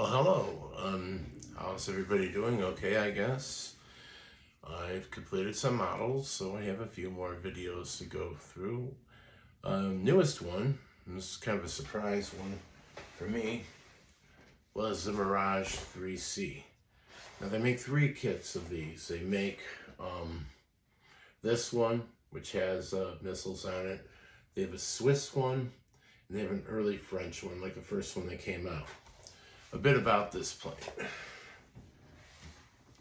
Well, hello. How's everybody doing? Okay, I guess. I've completed some models, so I have a few more videos to go through. Newest one, and this is kind of a surprise one for me, was the Mirage 3C. Now they make three kits of these. They make this one, which has missiles on it. They have a Swiss one, and they have an early French one, like the first one that came out. A bit about this plane.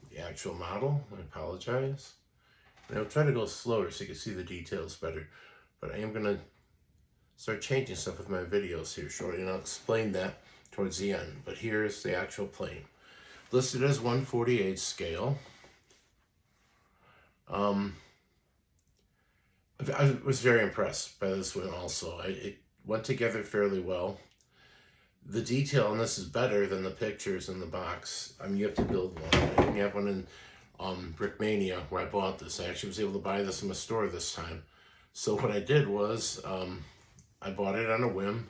The actual model, I apologize. And I'll try to go slower so you can see the details better. But I am going to start changing stuff with my videos here shortly, and I'll explain that towards the end. But here's the actual plane. Listed as 1/48 scale. I was very impressed by this one also. It went together fairly well. The detail on this is better than the pictures in the box. I mean, you have to build one. I didn't have one in Brickmania where I bought this. I actually was able to buy this in a store this time. So what I did was I bought it on a whim,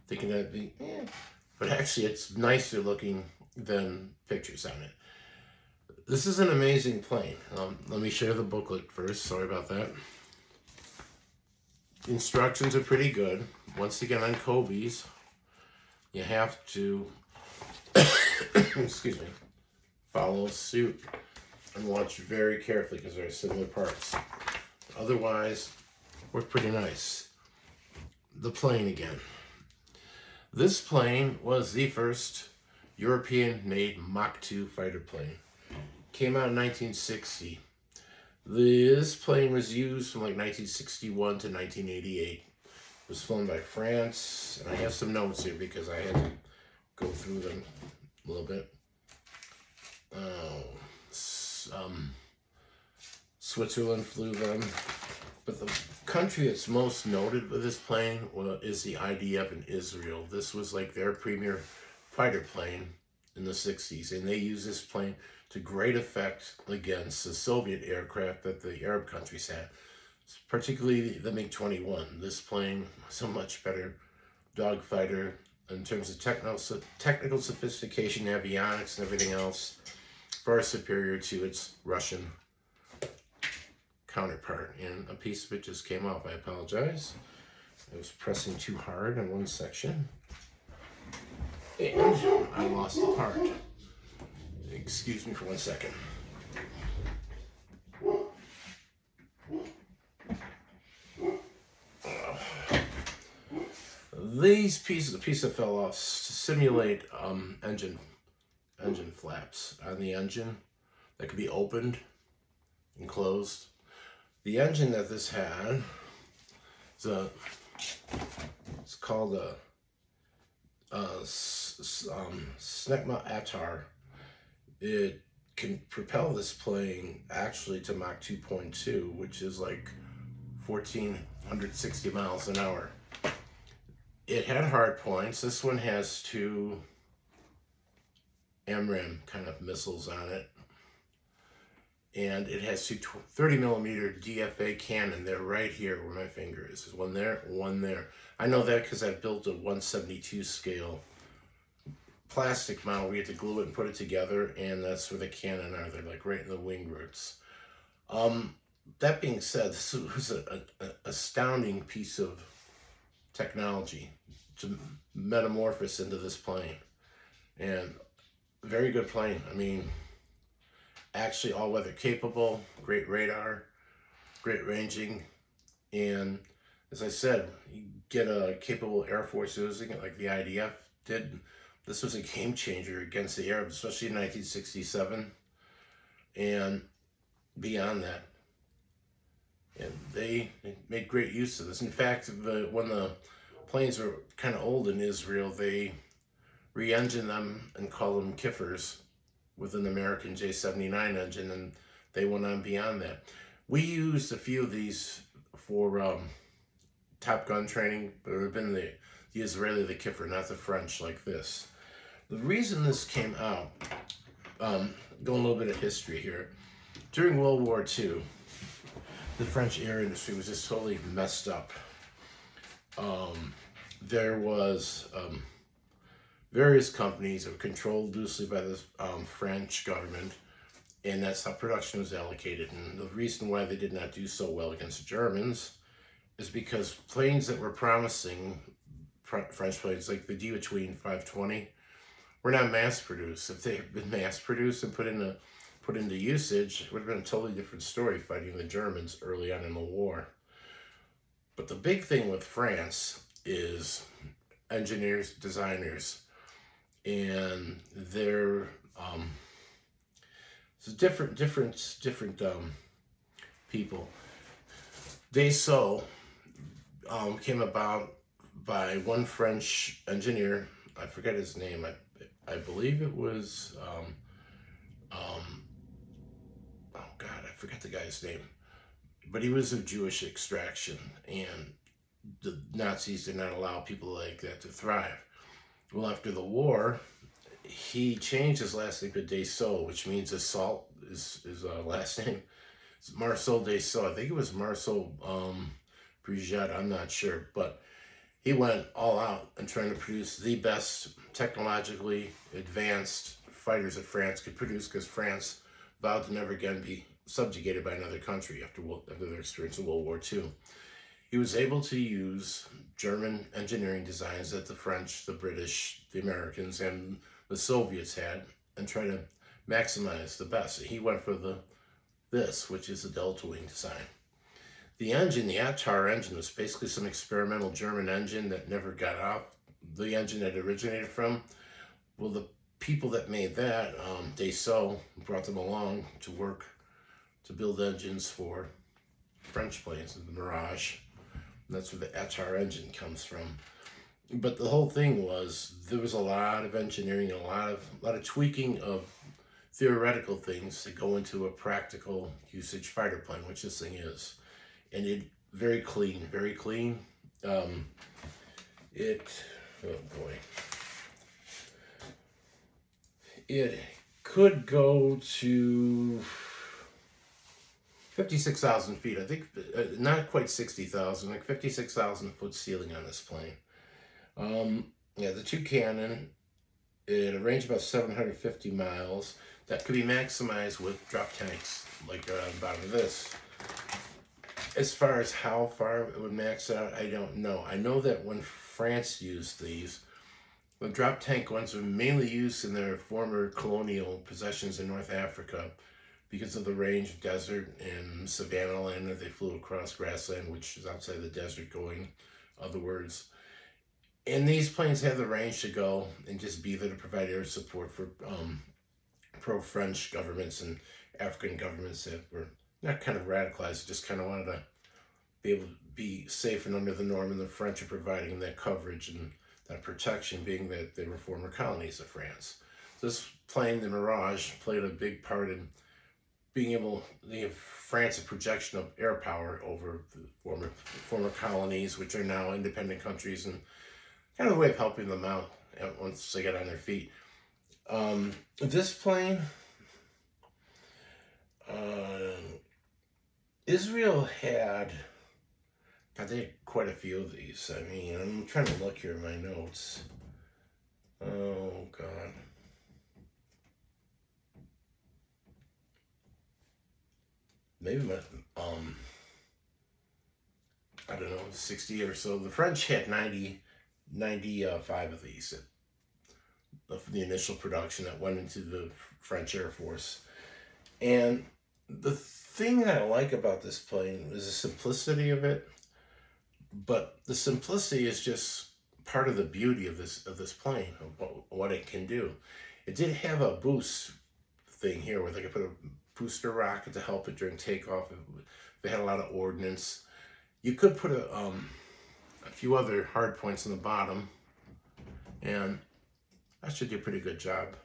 thinking that it'd be, but actually it's nicer looking than pictures on it. This is an amazing plane. Let me share the booklet first. Sorry about that. The instructions are pretty good. Once again, on Cobi's, you have to, excuse me, follow suit and watch very carefully because there are similar parts. Otherwise, work pretty nice. The plane again. This plane was the first European-made Mach 2 fighter plane. Came out in 1960. This plane was used from like 1961 to 1988. It was flown by France, and I have some notes here because I had to go through them a little bit. Switzerland flew them, but the country that's most noted with this plane is the IDF in Israel. This was like their premier fighter plane in the 60s, and they used this plane to great effect against the Soviet aircraft that the Arab countries had, particularly the MiG-21. This plane was a much better dogfighter in terms of technical sophistication, avionics, and everything else, far superior to its Russian counterpart. And a piece of it just came off. I apologize. I was pressing too hard on one section, and I lost the part. Excuse me for 1 second. These pieces, the piece that fell off, simulate engine flaps on the engine that could be opened and closed. The engine that this had is it's called a Snecma Atar. It can propel this plane actually to Mach 2.2, which is like 1,460 miles an hour. It had hard points. This one has two MRAM kind of missiles on it. And it has two 30mm DFA cannon. They're right here where my finger is. There's one there, one there. I know that because I built a 1/72 scale plastic model where you have to glue it and put it together, and that's where the cannon are. They're like right in the wing roots. That being said, this was an astounding piece of technology to metamorphose into this plane, and very good plane. I mean, actually all-weather capable, great radar, great ranging, and as I said, you get a capable Air Force using it like the IDF did. This was a game changer against the Arabs, especially in 1967 and beyond that. And they made great use of this. In fact, when the planes were kind of old in Israel, they re-engined them and called them Kiffers with an American J-79 engine, and they went on beyond that. We used a few of these for Top Gun training, but it would have been the Israeli, the Kiffer, not the French like this. The reason this came out, going a little bit of history here, during World War II, the French air industry was just totally messed up. There was various companies that were controlled loosely by the French government, and that's how production was allocated. And the reason why they did not do so well against the Germans is because planes that were promising, French planes like the Deutschwing 520, were not mass produced. If they had been mass produced and put into usage, it would have been a totally different story fighting the Germans early on in the war. But the big thing with France is engineers, designers, and they're different people. Dassault came about by one French engineer. I forget his name. I believe it was oh God, I forget the guy's name. But he was of Jewish extraction, and the Nazis did not allow people like that to thrive. Well, after the war, he changed his last name to Dassault, which means assault is his last name. It's Marcel Dassault. I think it was Marcel Brigitte, I'm not sure. But he went all out in trying to produce the best technologically advanced fighters that France could produce, because France vowed to never again be subjugated by another country after their experience in World War II. He was able to use German engineering designs that the French, the British, the Americans, and the Soviets had, and try to maximize the best. He went for this, which is the Delta Wing design. The engine, the Atar engine, was basically some experimental German engine that never got off the engine that it originated from. Well, the people that made that, Dassault, brought them along to work to build engines for French planes, the Mirage. And that's where the Atar engine comes from. But the whole thing was, there was a lot of engineering and a lot of tweaking of theoretical things that go into a practical usage fighter plane, which this thing is. And it very clean, very clean. Oh boy. It could go to 56,000 feet. I think not quite 60,000, like 56,000 foot ceiling on this plane. The two cannon, it a range about 750 miles. That could be maximized with drop tanks like about this. As far as how far it would max out, I don't know. I know that when France used these, the drop tank ones were mainly used in their former colonial possessions in North Africa because of the range of desert and savanna land that they flew across grassland, which is outside the desert going, other words. And these planes have the range to go and just be there to provide air support for pro-French governments and African governments that were not kind of radicalized, just kind of wanted to be able to be safe and under the norm, and the French are providing that coverage and that protection, being that they were former colonies of France. So this plane, the Mirage, played a big part in being able to give France a projection of air power over the former colonies, which are now independent countries, and kind of a way of helping them out once they get on their feet. This plane, Israel had, God, they had quite a few of these. I mean, I'm trying to look here in my notes. Oh, God. Maybe I don't know, 60 or so. The French had 95 of these of the initial production that went into the French Air Force. And the thing that I like about this plane is the simplicity of it, but the simplicity is just part of the beauty of this plane, of what it can do. It did have a boost thing here where they could put a booster rocket to help it during takeoff. They had a lot of ordnance. You could put a few other hard points on the bottom, and that should do a pretty good job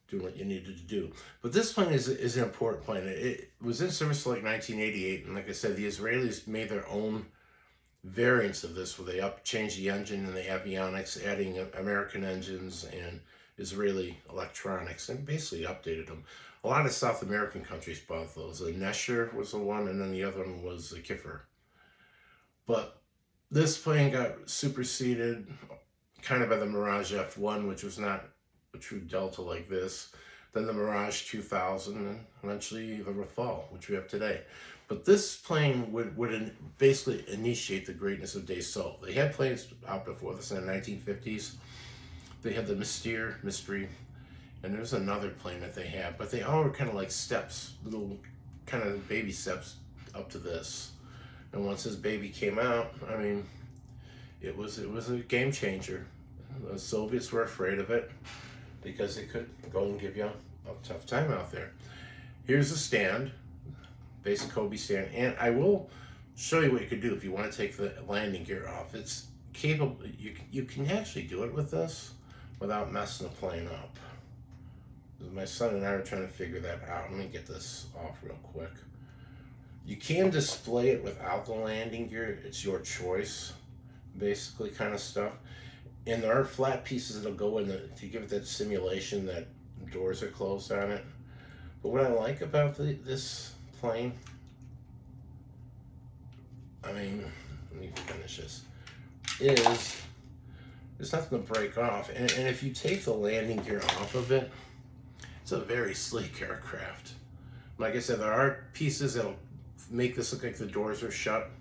doing what you needed to do. But this plane is an important plane. It was in service till like 1988, and like I said, the Israelis made their own variants of this where they changed the engine and the avionics, adding American engines and Israeli electronics, and basically updated them. A lot of South American countries bought those. The Nesher was the one, and then the other one was the Kiffer. But this plane got superseded kind of by the Mirage F1, which was not a true Delta like this. Then the Mirage 2000, and eventually the Rafale, which we have today. But this plane would basically initiate the greatness of Dassault. They had planes out before this in the 1950s. They had the Mystery, and there's another plane that they had, but they all were kind of like steps, little kind of baby steps up to this. And once this baby came out, I mean, it was a game changer. The Soviets were afraid of it because it could go and give you a tough time out there. Here's the stand, basic Cobi stand, and I will show you what you could do if you want to take the landing gear off. It's capable. You can actually do it with this without messing the plane up. My son and I are trying to figure that out. Let me get this off real quick. You can display it without the landing gear. It's your choice, basically, kind of stuff. And there are flat pieces that'll go in to give it that simulation that doors are closed on it. But what I like about this plane, I mean, let me finish this, is there's nothing to break off. And if you take the landing gear off of it, it's a very sleek aircraft. Like I said, there are pieces that'll make this look like the doors are shut,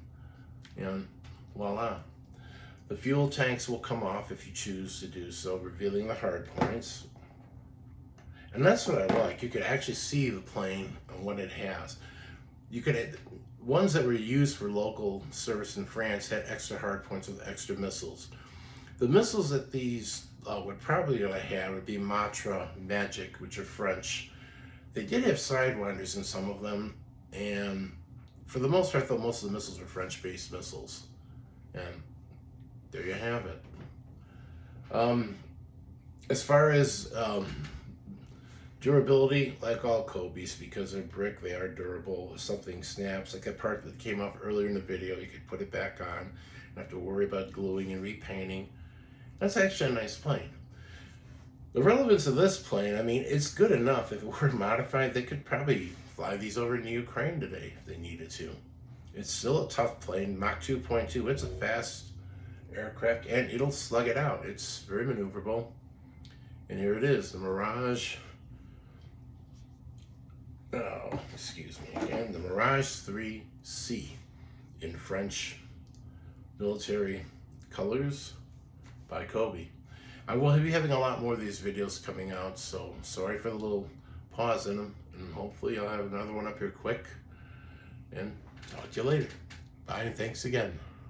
and voila. The fuel tanks will come off if you choose to do so, revealing the hard points. And that's what I like. You could actually see the plane and what it has. You could, ones that were used for local service in France had extra hard points with extra missiles. The missiles that these would probably have would be Matra, Magic, which are French. They did have Sidewinders in some of them, and for the most part, though, most of the missiles were French-based missiles. And there you have it. As far as durability, like all Cobis, because they're brick, they are durable. If something snaps, like that part that came off earlier in the video, you could put it back on. You don't have to worry about gluing and repainting. That's actually a nice plane. The relevance of this plane, I mean, it's good enough. If it were modified, they could probably fly these over into Ukraine today if they needed to. It's still a tough plane, Mach 2.2. It's a fast aircraft, and it'll slug it out. It's very maneuverable. And here it is, the Mirage. Oh, excuse me again. The Mirage 3C in French military colors by Cobi. I will be having a lot more of these videos coming out, so sorry for the little pause in them, and hopefully I'll have another one up here quick, and talk to you later. Bye, and thanks again.